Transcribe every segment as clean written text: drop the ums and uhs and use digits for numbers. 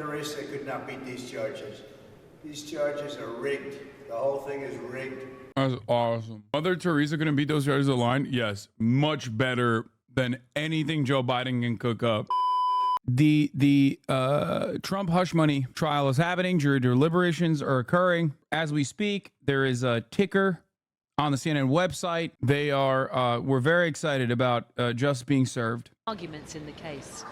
Teresa could not beat these charges. These charges are rigged. The whole thing is rigged. That's awesome. Mother Teresa gonna beat those charges of line? Yes, much better than anything Joe Biden can cook up. The Trump hush money trial is happening. Jury deliberations are occurring as we speak. There is a ticker on the CNN website. They are we're very excited about justice being served. Arguments in the case.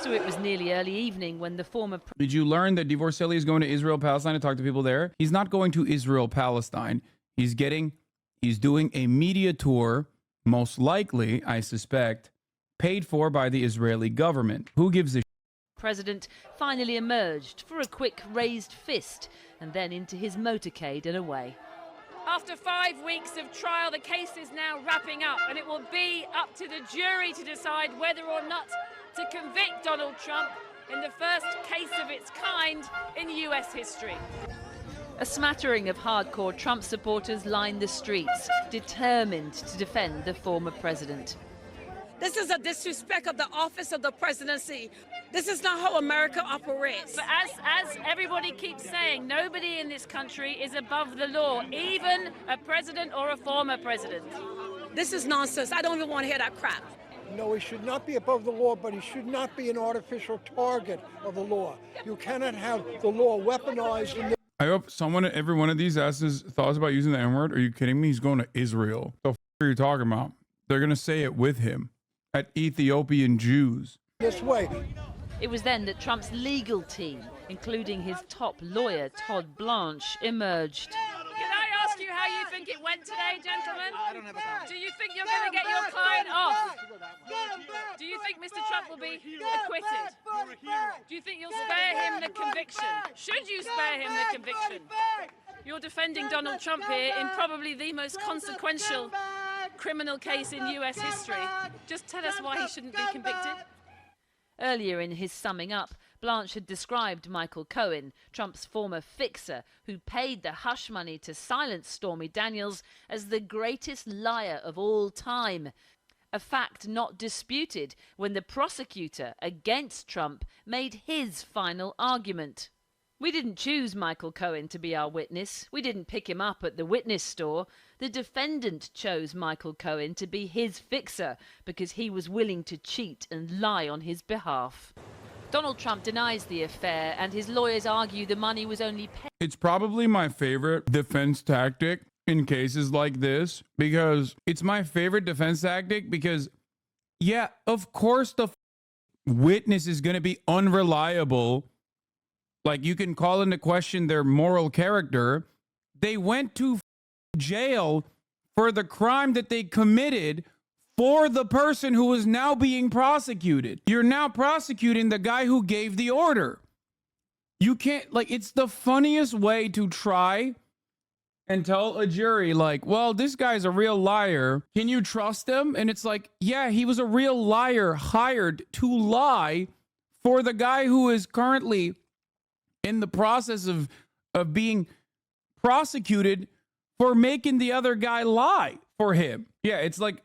So it was nearly early evening when the former... Did you learn that Divorcelli is going to Israel, Palestine to talk to people there? He's not going to Israel, Palestine. He's doing a media tour, most likely, I suspect, paid for by the Israeli government. Who gives a President finally emerged for a quick raised fist and then into his motorcade and away. After 5 weeks of trial, the case is now wrapping up, and it will be up to the jury to decide whether or not to convict Donald Trump in the first case of its kind in US history. A smattering of hardcore Trump supporters lined the streets, determined to defend the former president. This is a disrespect of the office of the presidency. This is not how America operates. But as everybody keeps saying, nobody in this country is above the law, even a president or a former president. This is nonsense. I don't even want to hear that crap. No, he should not be above the law, but he should not be an artificial target of the law. You cannot have the law weaponized. I hope someone at every one of these asses thoughts about using the N-word. Are you kidding me? He's going to Israel. The f are you talking about? They're going to say it with him at Ethiopian Jews. This way. It was then that Trump's legal team, including his top lawyer, Todd Blanche, emerged. Can I ask you how you think it went today, gentlemen? Do you think you're going to get your client off? Do you think Mr. Trump will be acquitted? Do you think you'll spare him the conviction? Should you spare him the conviction? You're defending Donald Trump here in probably the most consequential criminal case in US history. Just tell us why he shouldn't be convicted. Earlier in his summing up, Blanche had described Michael Cohen, Trump's former fixer, who paid the hush money to silence Stormy Daniels, as the greatest liar of all time. A fact not disputed when the prosecutor against Trump made his final argument. We didn't choose Michael Cohen to be our witness. We didn't pick him up at the witness store. The defendant chose Michael Cohen to be his fixer because he was willing to cheat and lie on his behalf. Donald Trump denies the affair, and his lawyers argue the money was only paid. It's probably my favorite defense tactic in cases like this, because it's my favorite defense tactic because, yeah, of course the witness is going to be unreliable. Like, you can call into question their moral character. They went to jail for the crime that they committed for the person who is now being prosecuted. You're now prosecuting the guy who gave the order. You can't, like, it's the funniest way to try and tell a jury, like, well, this guy's a real liar. Can you trust him? And it's like, yeah, he was a real liar hired to lie for the guy who is currently in the process of being prosecuted for making the other guy lie for him. Yeah, it's like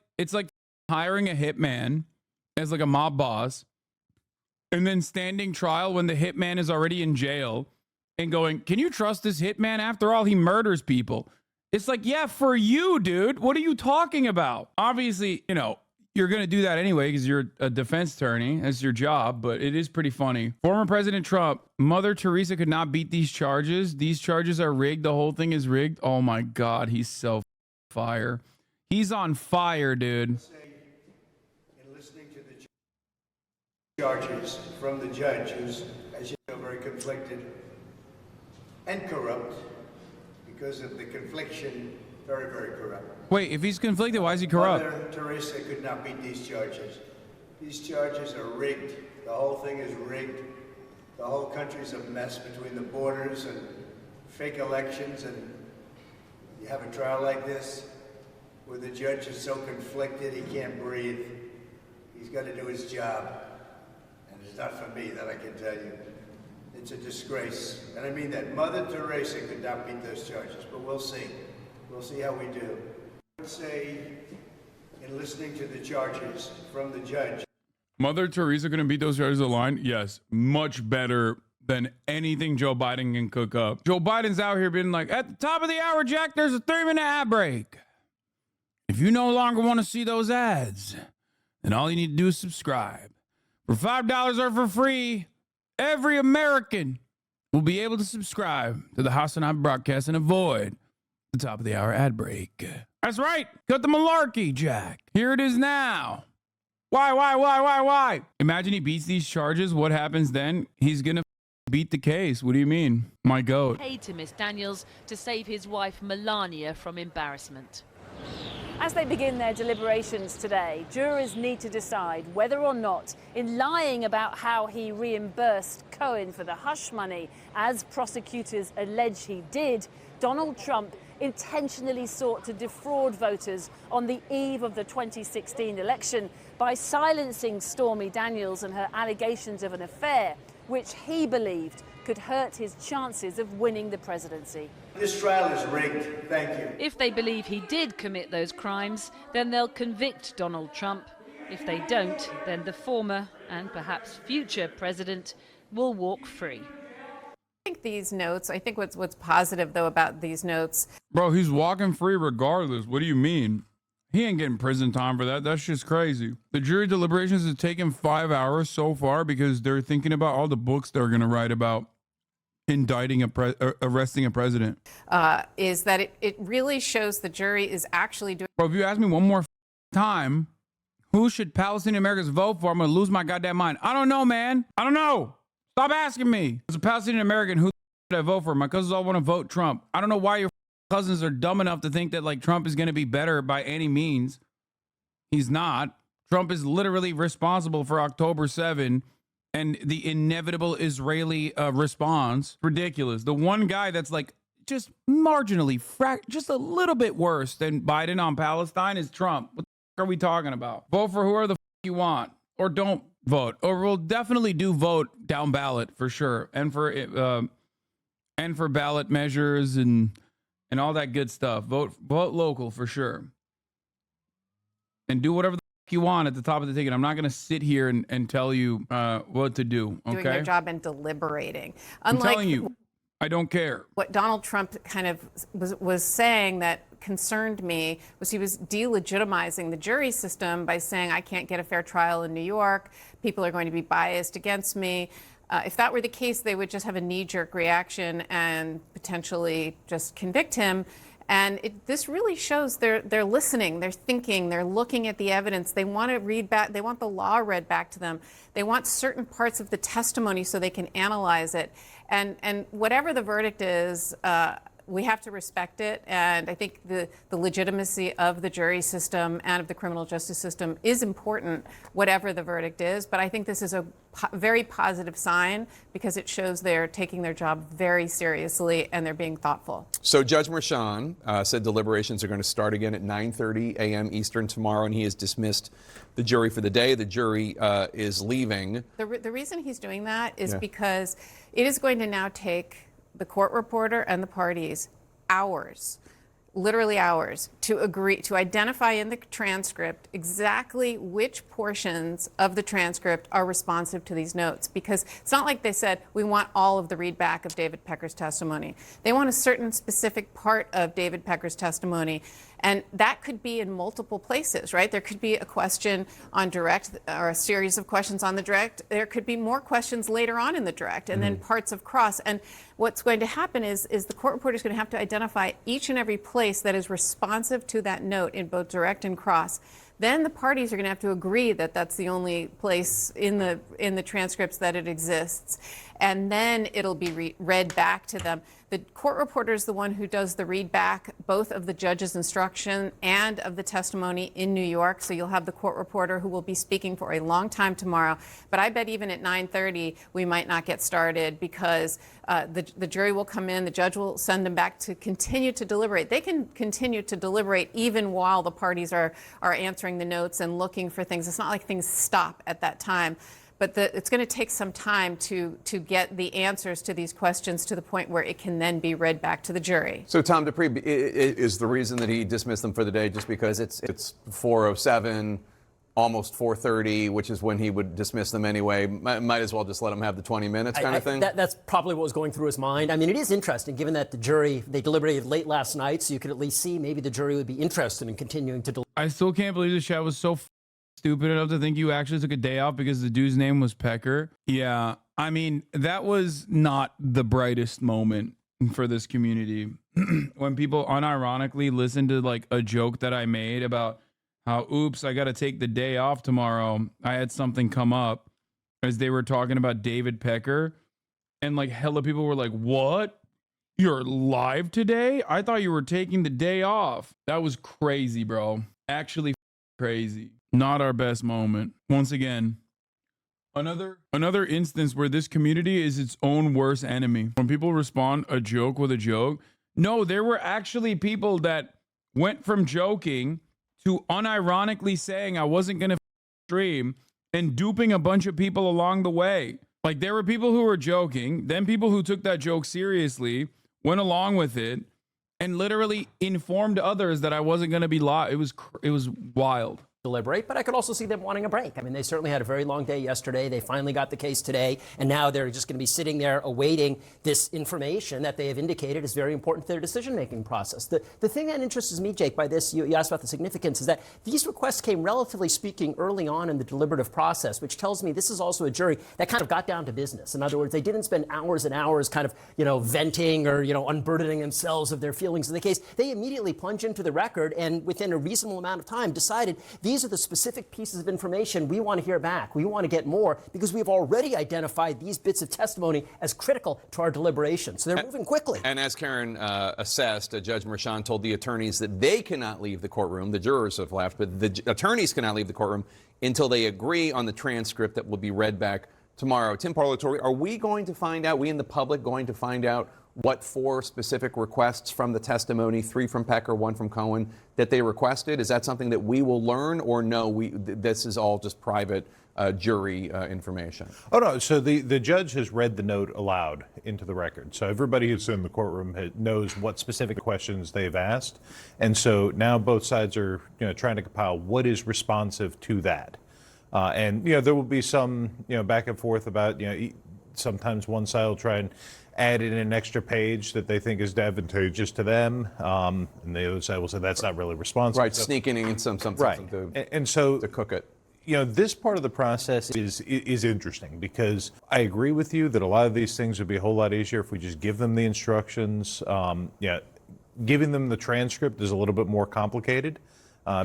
hiring a hitman as like a mob boss and then standing trial when the hitman is already in jail and going, can you trust this hitman? After all, he murders people. It's like, yeah, for you, dude. What are you talking about? Obviously, you know, you're going to do that anyway because you're a defense attorney. That's your job, but it is pretty funny. Former President Trump, Mother Teresa could not beat these charges. These charges are rigged. The whole thing is rigged. Oh my God, he's so fire. He's on fire, dude. In listening to the charges from the judge, who's, as you know, very conflicted and corrupt because of the confliction, very, very corrupt. Wait, if he's conflicted, why is he corrupt? Mother Teresa could not beat these charges. These charges are rigged. The whole thing is rigged. The whole country's a mess between the borders and fake elections, and you have a trial like this where the judge is so conflicted he can't breathe. He's got to do his job. And it's not for me, that I can tell you. It's a disgrace. And I mean that. Mother Teresa could not beat those charges, but we'll see. We'll see how we do. I would say, in listening to the charges from the judge. Mother Teresa going to beat those charges of line? Yes, much better than anything Joe Biden can cook up. Joe Biden's out here being like, at the top of the hour, Jack, there's a 3-minute ad break. If you no longer want to see those ads, then all you need to do is subscribe. For $5 or for free, every American will be able to subscribe to the Hasanabi broadcast and avoid the top of the hour ad break. That's right. Cut the malarkey, Jack. Here it is now. Why? Imagine he beats these charges. What happens then? He's going to beat the case. What do you mean? My goat. Paid to Miss Daniels to save his wife Melania from embarrassment. As they begin their deliberations today, jurors need to decide whether or not, in lying about how he reimbursed Cohen for the hush money, as prosecutors allege he did, Donald Trump intentionally sought to defraud voters on the eve of the 2016 election by silencing Stormy Daniels and her allegations of an affair, which he believed could hurt his chances of winning the presidency. This trial is rigged. Thank you. If they believe he did commit those crimes, then they'll convict Donald Trump. If they don't, then the former and perhaps future president will walk free. I think these notes, I think what's positive, though, about these notes. Bro, he's walking free regardless. What do you mean? He ain't getting prison time for that. That's just crazy. The jury deliberations has taken 5 hours so far because they're thinking about all the books they're going to write about indicting arresting a president. Is that it really shows the jury is actually doing. Bro, if you ask me one more time, who should Palestinian Americans vote for? I'm going to lose my goddamn mind. I don't know, man. I don't know. Stop asking me. As a Palestinian American, who should I vote for? My cousins all want to vote Trump. I don't know why your cousins are dumb enough to think that like Trump is going to be better by any means. He's not. Trump is literally responsible for October 7 and the inevitable Israeli response. Ridiculous. The one guy that's like just marginally, just a little bit worse than Biden on Palestine is Trump. What the are we talking about? Vote for whoever the you want, or don't vote, or we'll definitely do vote down ballot for sure, and for ballot measures and all that good stuff. Vote local for sure, and do whatever the you want at the top of the ticket. I'm not going to sit here and tell you what to do. Okay, doing their job and deliberating. I'm telling you, I don't care. What Donald Trump kind of was saying that concerned me was he was delegitimizing the jury system by saying I can't get a fair trial in New York. People are going to be biased against me. If that were the case, they would just have a knee-jerk reaction and potentially just convict him. And this really shows they're listening, they're thinking, they're looking at the evidence. They want to read back, they want the law read back to them. They want certain parts of the testimony so they can analyze it. And whatever the verdict is, we have to respect it. And I think the legitimacy of the jury system and of the criminal justice system is important, whatever the verdict is. But I think this is a very positive sign because it shows they're taking their job very seriously and they're being thoughtful. So Judge Merchan said deliberations are going to start again at 9:30 a.m. Eastern tomorrow, and he has dismissed the jury for the day. The jury is leaving. The reason he's doing that is because it is going to now take the court reporter and the parties hours, literally hours, to agree, to identify in the transcript exactly which portions of the transcript are responsive to these notes. Because it's not like they said, we want all of the readback of David Pecker's testimony. They want a certain specific part of David Pecker's testimony. And that could be in multiple places, right? There could be a question on direct or a series of questions on the direct. There could be more questions later on in the direct and then parts of cross. And what's going to happen is the court reporter is going to have to identify each and every place that is responsive to that note in both direct and cross. Then the parties are going to have to agree that that's the only place in the transcripts that it exists. And then it'll be read back to them. The court reporter is the one who does the read back, both of the judge's instruction and of the testimony in New York. So you'll have the court reporter who will be speaking for a long time tomorrow. But I bet even at 9:30, we might not get started because the jury will come in, the judge will send them back to continue to deliberate. They can continue to deliberate even while the parties are answering the notes and looking for things. It's not like things stop at that time. But it's going to take some time to get the answers to these questions to the point where it can then be read back to the jury. So Tom Dupree, is the reason that he dismissed them for the day just because it's 4:07 almost 4:30, which is when he would dismiss them anyway. Might as well just let him have the 20 minutes kind of thing. That's probably what was going through his mind. I mean, it is interesting, given that the jury, they deliberated late last night, so you could at least see maybe the jury would be interested in continuing to deliberate. I still can't believe the chat was so stupid enough to think you actually took a day off because the dude's name was Pecker. Yeah, I mean, that was not the brightest moment for this community. When people unironically listen to like a joke that I made about how, oops, I got to take the day off tomorrow. I had something come up as they were talking about David Pecker. And like hella people were like, what? You're live today? I thought you were taking the day off. That was crazy, bro. Actually crazy. Not our best moment. Once again, another instance where this community is its own worst enemy. When people respond a joke with a joke, no, there were actually people that went from joking to unironically saying I wasn't going to stream and duping a bunch of people along the way. Like there were people who were joking, then people who took that joke seriously, went along with it, and literally informed others that I wasn't going to be live. It was wild. Deliberate, but I could also see them wanting a break. I mean, they certainly had a very long day yesterday. They finally got the case today, and now they're just going to be sitting there awaiting this information that they have indicated is very important to their decision-making process. The thing that interests me, Jake, by this, you asked about the significance, is that these requests came, relatively speaking, early on in the deliberative process, which tells me this is also a jury that kind of got down to business. In other words, they didn't spend hours and hours kind of, venting or, unburdening themselves of their feelings in the case. They immediately plunged into the record and within a reasonable amount of time decided these are the specific pieces of information we want to hear back. We want to get more because we've already identified these bits of testimony as critical to our deliberations. So they're moving quickly. And as Karen assessed, Judge Merchan told the attorneys that they cannot leave the courtroom. The jurors have left, but the attorneys cannot leave the courtroom until they agree on the transcript that will be read back tomorrow. Tim Parlatore, are we going to find out, we in the public going to find out what 4 specific requests from the testimony, 3 from Pecker, 1 from Cohen, that they requested? Is that something that we will learn, or no, this is all just private jury information? Oh, no. So the judge has read the note aloud into the record. So everybody who's in the courtroom knows what specific questions they've asked. And so now both sides are trying to compile what is responsive to that. And there will be some back and forth about sometimes one side will try and add in an extra page that they think is advantageous to them, and the other side will say that's not really responsive. Right, sneaking in something right. To cook it. This part of the process is interesting because I agree with you that a lot of these things would be a whole lot easier if we just give them the instructions. Giving them the transcript is a little bit more complicated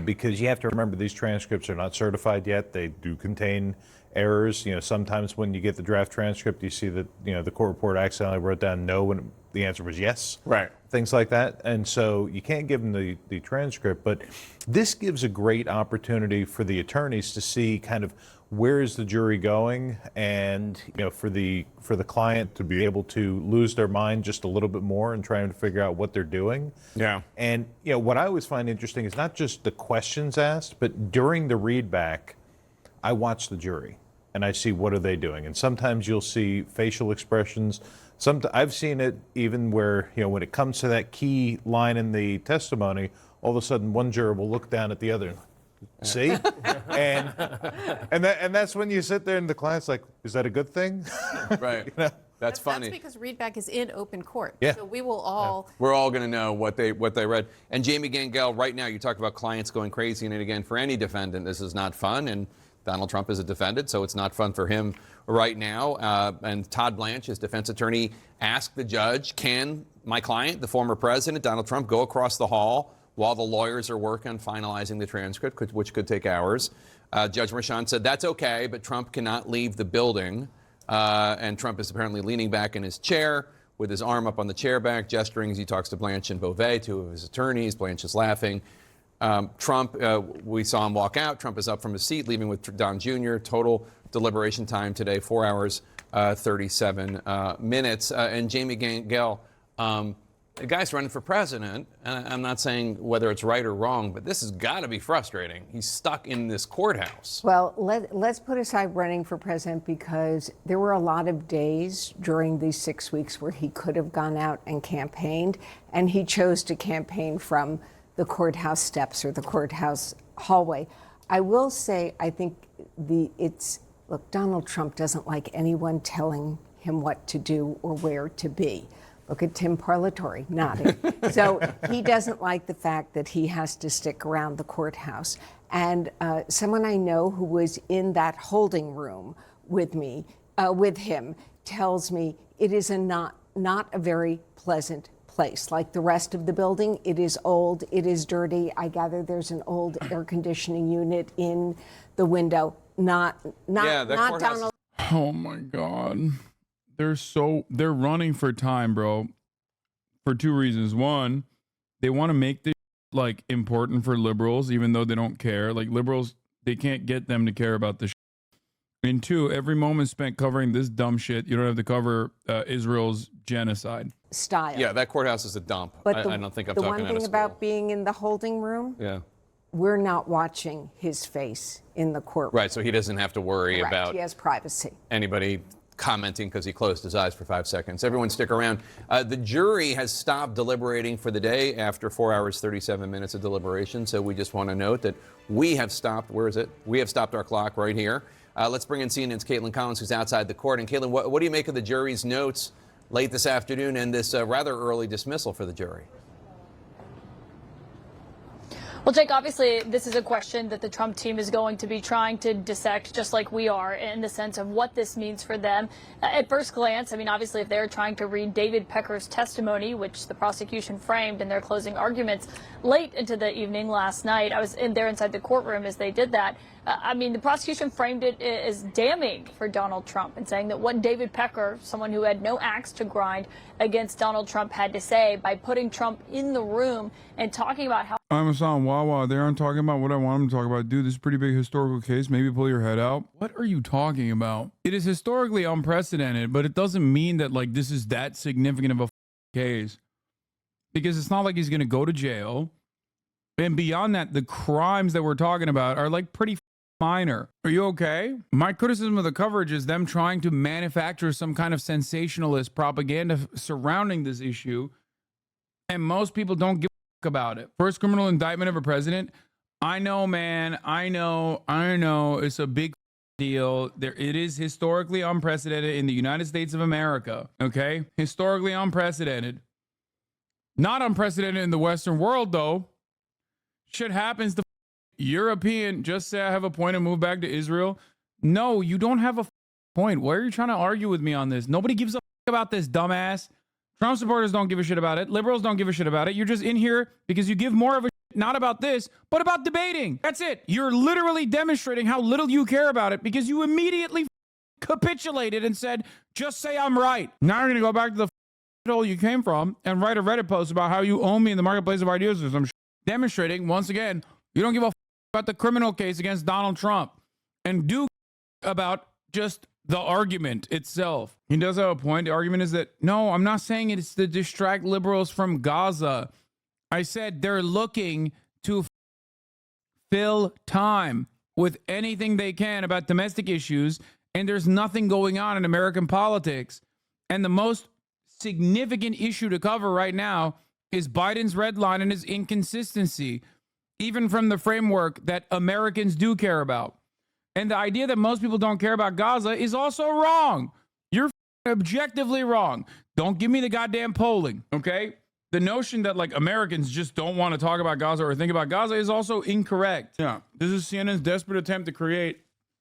because you have to remember these transcripts are not certified yet. They do contain errors. Sometimes when you get the draft transcript, you see that the court reporter accidentally wrote down no when the answer was yes. Right. Things like that. And so you can't give them the transcript, but this gives a great opportunity for the attorneys to see kind of where is the jury going, and for the client to be able to lose their mind just a little bit more and trying to figure out what they're doing. Yeah. And what I always find interesting is not just the questions asked, but during the readback, I watch the jury and I see what are they doing. And sometimes you'll see facial expressions. I've seen it even where, when it comes to that key line in the testimony, all of a sudden one juror will look down at the other. See? and that's when you sit there and the client's like, is that a good thing? Right. That's funny. That's because readback is in open court. Yeah. So we will all... Yeah. We're all going to know what they read. And Jamie Gangel, right now, you talk about clients going crazy. And again, for any defendant, this is not fun. And Donald Trump is a defendant, so it's not fun for him right now. And Todd Blanche, his defense attorney, asked the judge, can my client, the former president, Donald Trump, go across the hall while the lawyers are working on finalizing the transcript, which could take hours? Judge Merchan said that's okay, but Trump cannot leave the building. And Trump is apparently leaning back in his chair with his arm up on the chair back, gesturing as he talks to Blanche and Beauvais, 2 of his attorneys. Blanche is laughing. Trump, we saw him walk out. Trump is up from his seat, leaving with Don Jr. Total deliberation time today, 4 hours, 37 minutes. And Jamie Gangel, the guy's running for president, and I'm not saying whether it's right or wrong, but this has got to be frustrating. He's stuck in this courthouse. Well, let's put aside running for president because there were a lot of days during these 6 weeks where he could have gone out and campaigned, and he chose to campaign from the courthouse steps or the courthouse hallway. I will say, I think look, Donald Trump doesn't like anyone telling him what to do or where to be. Look at Tim Parlatore nodding. So he doesn't like the fact that he has to stick around the courthouse. And someone I know who was in that holding room with him, tells me it is not a very pleasant place. Like the rest of the building, it is old, it is dirty. I gather there's an old air conditioning unit in the window. Not Donald. Oh my God. They're running for time, bro, for two reasons. One, they want to make this like important for liberals, even though they don't care. Like liberals, they can't get them to care about this. And two, every moment spent covering this dumb shit, you don't have to cover Israel's genocide. Style. Yeah, that courthouse is a dump. But I don't think I'm talking out of The one thing school. about being in the holding room, we're not watching his face in the courtroom. Right, so he doesn't have to worry Correct. about He has privacy. anybody commenting because he closed his eyes for 5 seconds. Everyone stick around. The jury has stopped deliberating for the day after 4 hours, 37 minutes of deliberation. So we just want to note that we have stopped. Where is it? We have stopped our clock right here. Let's bring in CNN's Caitlin Collins, who's outside the court. And Caitlin, what do you make of the jury's notes late this afternoon and this rather early dismissal for the jury? Well, Jake, obviously, this is a question that the Trump team is going to be trying to dissect, just like we are, in the sense of what this means for them. At first glance, I mean, obviously, if they're trying to read David Pecker's testimony, which the prosecution framed in their closing arguments late into the evening last night, I was in there inside the courtroom as they did that. I mean, the prosecution framed it as damning for Donald Trump and saying that what David Pecker, someone who had no axe to grind against Donald Trump, had to say by putting Trump in the room and talking about how I'm Hassan Wawa. They aren't talking about what I want them to talk about. Dude, this is a pretty big historical case. Maybe pull your head out. What are you talking about? It is historically unprecedented, but it doesn't mean that like this is that significant of a case. Because it's not like he's going to go to jail. And beyond that, the crimes that we're talking about are like pretty minor. Are you okay? My criticism of the coverage is them trying to manufacture some kind of sensationalist propaganda surrounding this issue. And most people don't give a about it. First criminal indictment of a president. I know, man. I know. It's a big deal. It is historically unprecedented in the United States of America. Okay? Historically unprecedented. Not unprecedented in the Western world, though. Shit happens to European. Just say I have a point and move back to Israel. No, you don't have a point. Why are you trying to argue with me on this? Nobody gives a about this, dumbass. Trump supporters don't give a shit about it. Liberals don't give a shit about it. You're just in here because you give more of a shit, not about this, but about debating. That's it. You're literally demonstrating how little you care about it because you immediately capitulated and said, just say I'm right. Now you're going to go back to the hole you came from and write a Reddit post about how you own me in the marketplace of ideas or some shit. Demonstrating, once again, you don't give a about the criminal case against Donald Trump and do about just the argument itself. He does have a point. The argument is that, no, I'm not saying it's to distract liberals from Gaza. I said they're looking to fill time with anything they can about domestic issues, and there's nothing going on in American politics. And the most significant issue to cover right now is Biden's red line and his inconsistency, even from the framework that Americans do care about. And the idea that most people don't care about Gaza is also wrong. You're objectively wrong. Don't give me the goddamn polling, okay? The notion that like Americans just don't want to talk about Gaza or think about Gaza is also incorrect. Yeah, this is CNN's desperate attempt to create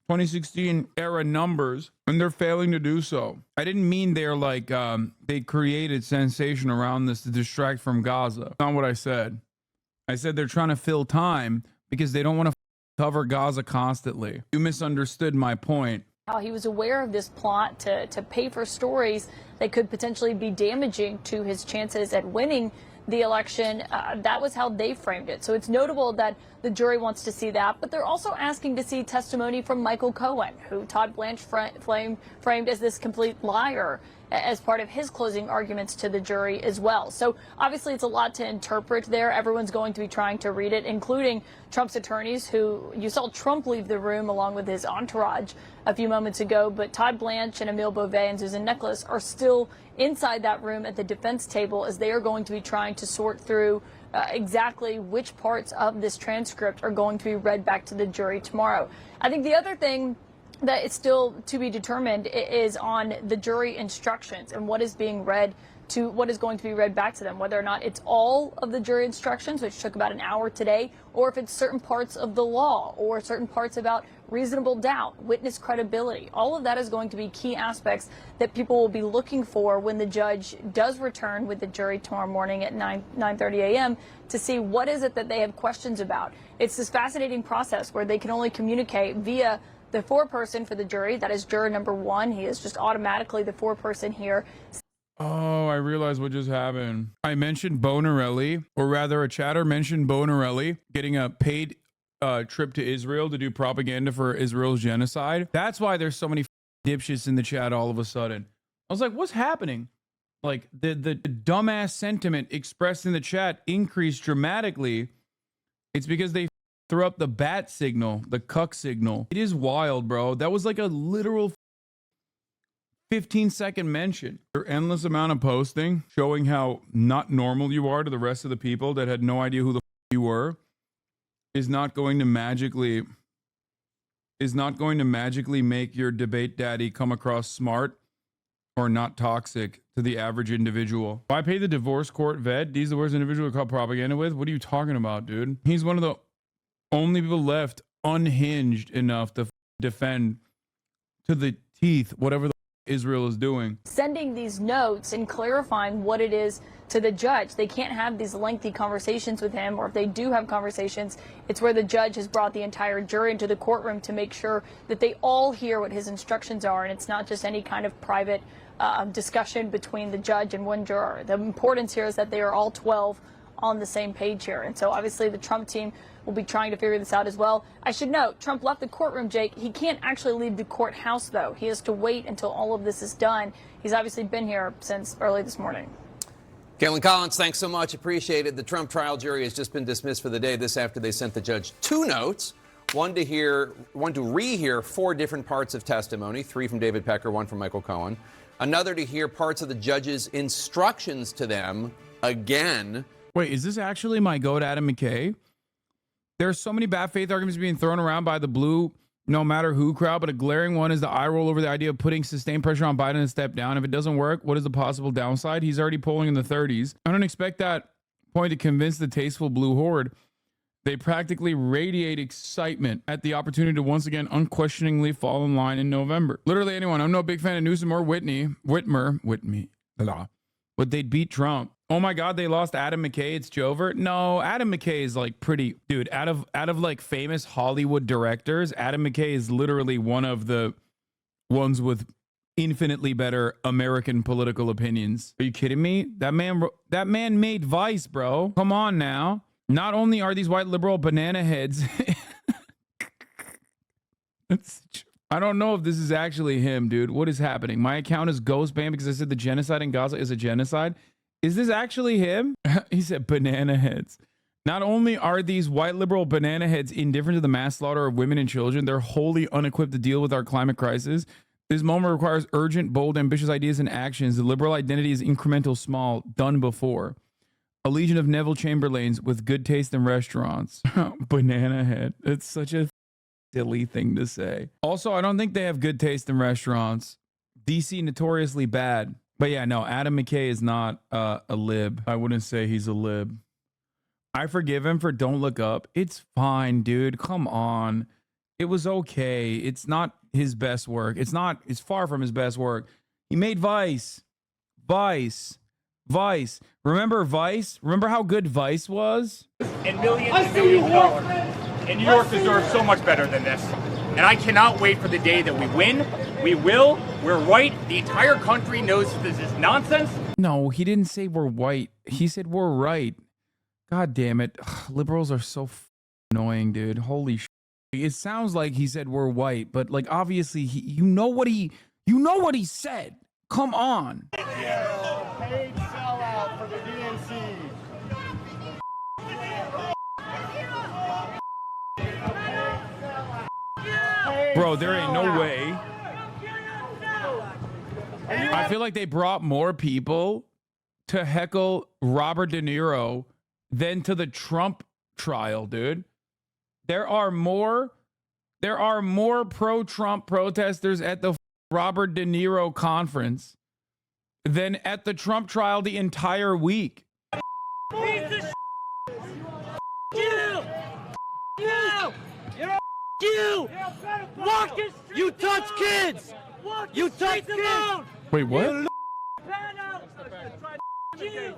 2016 era numbers, and they're failing to do so. I didn't mean they're like, they created sensation around this to distract from Gaza. That's not what I said. I said they're trying to fill time because they don't want to cover Gaza constantly. You misunderstood my point. How he was aware of this plot to pay for stories that could potentially be damaging to his chances at winning the election. That was how they framed it. So it's notable that the jury wants to see that, but they're also asking to see testimony from Michael Cohen, who Todd Blanche framed as this complete liar as part of his closing arguments to the jury as well. So obviously it's a lot to interpret there. Everyone's going to be trying to read it, including Trump's attorneys, who you saw Trump leave the room along with his entourage a few moments ago. But Todd Blanche and Emil Beauvais and Susan Nicholas are still inside that room at the defense table, as they are going to be trying to sort through exactly which parts of this transcript are going to be read back to the jury tomorrow. I think the other thing that is still to be determined is on the jury instructions and what is being read to what is going to be read back to them, whether or not it's all of the jury instructions, which took about an hour today, or if it's certain parts of the law or certain parts about reasonable doubt, witness credibility. All of that is going to be key aspects that people will be looking for when the judge does return with the jury tomorrow morning at 9:30 a.m. to see what is it that they have questions about. It's this fascinating process where they can only communicate via the foreperson for the jury. That is juror number 1. He is just automatically the foreperson here. Oh, I realized what just happened. I mentioned Bonarelli, or rather a chatter mentioned Bonarelli getting a paid trip to Israel to do propaganda for Israel's genocide. That's why there's so many dipshits in the chat all of a sudden. I was like, what's happening? Like the dumbass sentiment expressed in the chat increased dramatically. It's because they threw up the bat signal, the cuck signal. It is wild, bro. That was like a literal 15-second mention. Your endless amount of posting showing how not normal you are to the rest of the people that had no idea who the you were is not going to magically make your debate daddy come across smart or not toxic to the average individual. If I pay the divorce court vet, he's the worst individual to call propaganda with. What are you talking about, dude? He's one of the only people left unhinged enough to defend to the teeth whatever the Israel is doing. Sending these notes and clarifying what it is to the judge. They can't have these lengthy conversations with him, or if they do have conversations, it's where the judge has brought the entire jury into the courtroom to make sure that they all hear what his instructions are, and it's not just any kind of private discussion between the judge and one juror. The importance here is that they are all 12 on the same page here, and so obviously the Trump team will be trying to figure this out as well. I should note, Trump left the courtroom, Jake. He can't actually leave the courthouse, though. He has to wait until all of this is done. He's obviously been here since early this morning. Caitlin Collins, thanks so much. Appreciate it. The Trump trial jury has just been dismissed for the day. This after they sent the judge 2 notes, one to rehear 4 different parts of testimony, 3 from David Pecker, 1 from Michael Cohen. Another to hear parts of the judge's instructions to them again. Wait, is this actually my goat Adam McKay? There's so many bad faith arguments being thrown around by the blue no matter who crowd, but a glaring one is the eye roll over the idea of putting sustained pressure on Biden to step down. If it doesn't work, what is the possible downside? He's already polling in the 30s. I don't expect that point to convince the tasteful blue horde. They practically radiate excitement at the opportunity to once again unquestioningly fall in line in November. Literally anyone. I'm no big fan of Newsom or Whitmer, but they'd beat Trump. Oh my God, they lost Adam McKay. It's Jover. No, Adam McKay is like pretty, dude. Out of like famous Hollywood directors, Adam McKay is literally one of the ones with infinitely better American political opinions. Are you kidding me? That man made Vice, bro. Come on now. Not only are these white liberal banana heads, I don't know if this is actually him, dude. What is happening? My account is ghost banned because I said the genocide in Gaza is a genocide. Is this actually him? He said banana heads. Not only are these white liberal banana heads indifferent to the mass slaughter of women and children, they're wholly unequipped to deal with our climate crisis. This moment requires urgent, bold, ambitious ideas and actions. The liberal identity is incremental, small, done before. A legion of Neville Chamberlains with good taste in restaurants. Banana head. It's such a silly thing to say. Also, I don't think they have good taste in restaurants. DC notoriously bad. But yeah, no, Adam McKay is not a lib. I wouldn't say he's a lib. I forgive him for Don't Look Up. It's fine, dude. Come on. It was okay. It's not his best work. It's far from his best work. He made Vice. Remember Vice? Remember how good Vice was? And millions of dollars. And New York deserves so much better than this. And I cannot wait for the day that we win. We will. We're right. The entire country knows this is nonsense. No, he didn't say we're white. He said we're right. God damn it. Ugh, liberals are so annoying, dude. Holy shit. It sounds like he said we're white, but like obviously you know what he said. come on. Paid sellout for the DNC. Bro, there ain't no way. I feel like they brought more people to heckle Robert De Niro than to the Trump trial, dude. There are more pro-Trump protesters at the Robert De Niro conference than at the Trump trial the entire week. You walk the street. You touch kids. You touch kids. Wait, what? You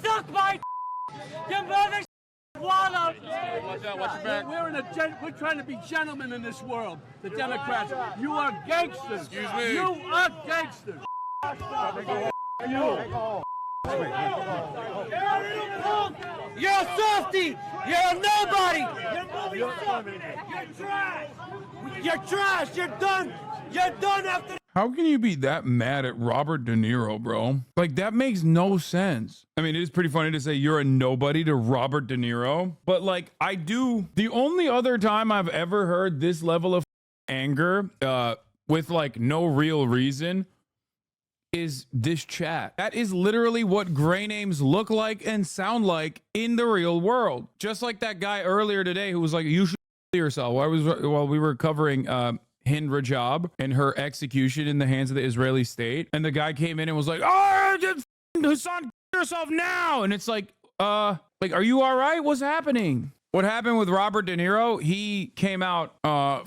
suck my. Your mother swallowed. We're trying to be gentlemen in this world. The Democrats. You are gangsters. Excuse me. You are gangsters. You're a softie. You're a nobody. You're trash. You're trash. You're done. You're done after. How can you be that mad at Robert De Niro, bro? Like, that makes no sense. I mean, it is pretty funny to say you're a nobody to Robert De Niro, but like, I do. The only other time I've ever heard this level of anger with like no real reason is this chat. That is literally what gray names look like and sound like in the real world. Just like that guy earlier today who was like, you should yourself. While we were covering Hind Rajab and her execution in the hands of the Israeli state, and the guy came in and was like, oh, just Hassan yourself now. And it's like, are you all right? What's happening? What happened with Robert De Niro? He came out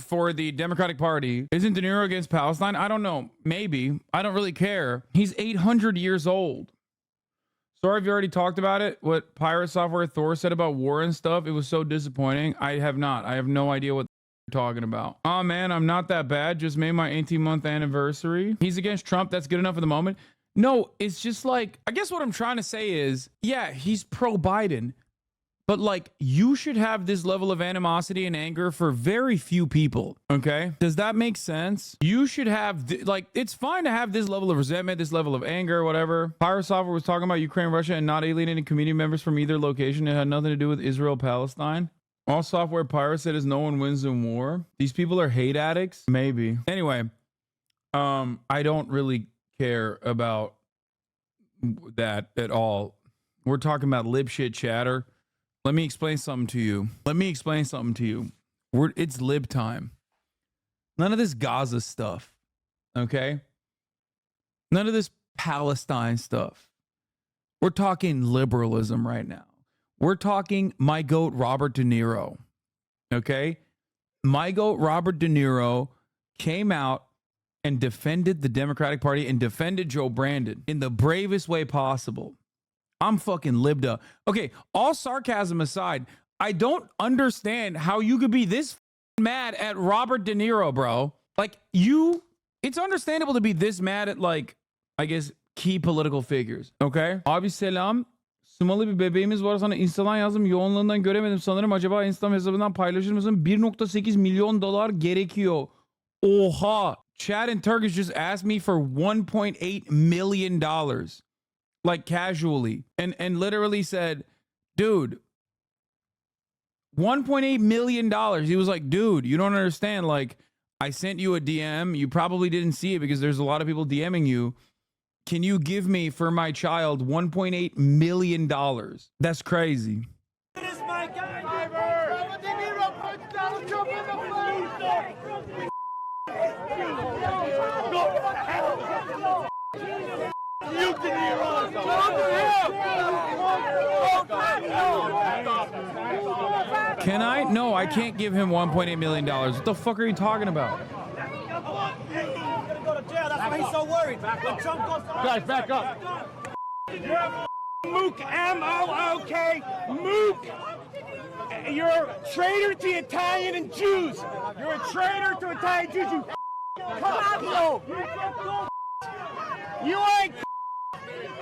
for the Democratic Party. Isn't De Niro against Palestine? I don't know. Maybe. I don't really care. He's 800 years old. Sorry if you already talked about it. What Pirate Software Thor said about war and stuff. It was so disappointing. I have not. I have no idea what you're talking about. Oh man, I'm not that bad. Just made my 18-month anniversary. He's against Trump. That's good enough at the moment. No, it's just like, I guess what I'm trying to say is, yeah, he's pro-Biden. But like, you should have this level of animosity and anger for very few people. Okay. Does that make sense? You should have like, it's fine to have this level of resentment, this level of anger, whatever. Pirate Software was talking about Ukraine, Russia, and not alienating community members from either location. It had nothing to do with Israel, Palestine. All software Pirate said is no one wins in war. These people are hate addicts. Maybe. Anyway, I don't really care about that at all. We're talking about lip shit chatter. Let me explain something to you. It's lib time. None of this Gaza stuff, okay? None of this Palestine stuff. We're talking liberalism right now. We're talking my goat, Robert De Niro, okay? My goat, Robert De Niro, came out and defended the Democratic Party and defended Joe Brandon in the bravest way possible. I'm fucking libbed up. Okay, all sarcasm aside, I don't understand how you could be this mad at Robert De Niro, bro. Like, it's understandable to be this mad at, like, I guess, key political figures. Okay? Abi selam. Sumalı bir bebeğimiz var, sana Insta'dan yazdım. Yoğunluğundan göremedim sanırım. Acaba Instagram hesabından paylaşır mısın? 1.8 milyon dolar gerekiyor. Oha. Chad in Turkish just asked me for $1.8 million. Like casually, and literally said, dude, $1.8 million. He was like, dude, you don't understand. Like, I sent you a DM. You probably didn't see it because there's a lot of people DMing you. Can you give me for my child $1.8 million? That's crazy. It is my guy, Robert De Niro puts Donald Trump in the You De Niro. Can I? No, I can't give him $1.8 million. What the fuck are you talking about? That's why he's so worried. When Trump goes to Guys, back up. You're a mook, M-O-O-K, mook. You're a traitor to Italian and Jews. You're a traitor to Italian Jews. You Pablo. You ain't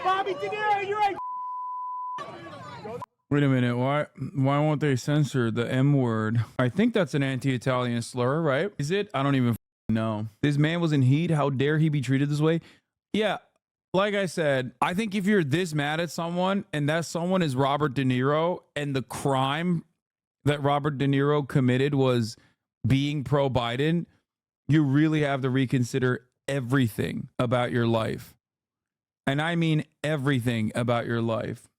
Bobby De Niro. You ain't. Wait a minute. Why won't they censor the M word? I think that's an anti-Italian slur, right? Is it? I don't even know. This man was in heat. How dare he be treated this way? Yeah. Like I said, I think if you're this mad at someone and that someone is Robert De Niro and the crime that Robert De Niro committed was being pro-Biden, you really have to reconsider everything about your life. And I mean everything about your life.